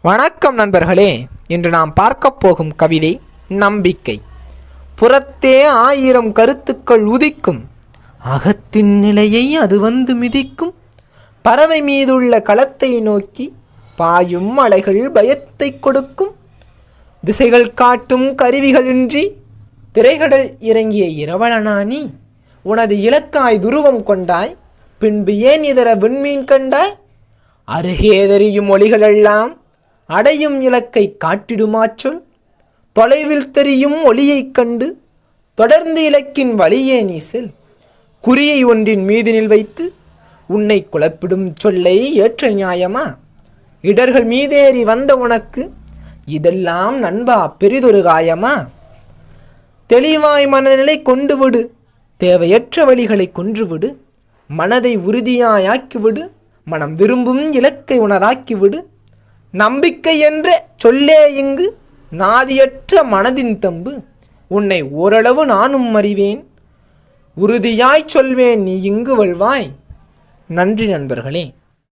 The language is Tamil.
வணக்கம் நண்பர்களே. இன்று நாம் பார்க்கப் போகும் கவிதை நம்பிக்கை. புறத்தே ஆயிரம் கருத்துக்கள் உதிக்கும், அகத்தின் நிலையை அது வந்து மிதிக்கும். பறவை மீதுள்ள களத்தை நோக்கி பாயும் அலைகள் பயத்தை கொடுக்கும். திசைகள் காட்டும் கருவிகளின்றி திரைகடல் இறங்கிய இரவலனானி, உனது இலக்காய் துருவம் கொண்டாய், பின்பு ஏன் இதர விண்மீன் கண்டாய்? அருகே தெரியும் ஒளிகளெல்லாம் அடையும் இலக்கை காட்டிடுமாச்சொல். தொலைவில் தெரியும் ஒளியைக் கண்டு தொடர்ந்து இலக்கின் வழியே நீ செல். குறியை ஒன்றின் மீதினில் வைத்து உன்னை குழப்பிடும் சொல்லை ஏற்ற நியாயமா? இடர்கள் மீதேறி வந்த உனக்கு இதெல்லாம் நண்பா பெரிதொரு காயமா? தெளிவாய் மனநிலை கொண்டு விடு, தேவையற்ற வழிகளை கொன்றுவிடு. மனதை உறுதியாயாக்கிவிடு, மனம் விரும்பும் இலக்கை உனதாக்கிவிடு. நம்பிக்கை என்ற சொல்லே இங்கு நாதியற்ற மனதின் தம்பு. உன்னை ஓரளவு நானும் அறிவேன், உறுதியாய் சொல்வேன், நீ இங்கு வல்வாய். நன்றி நண்பர்களே.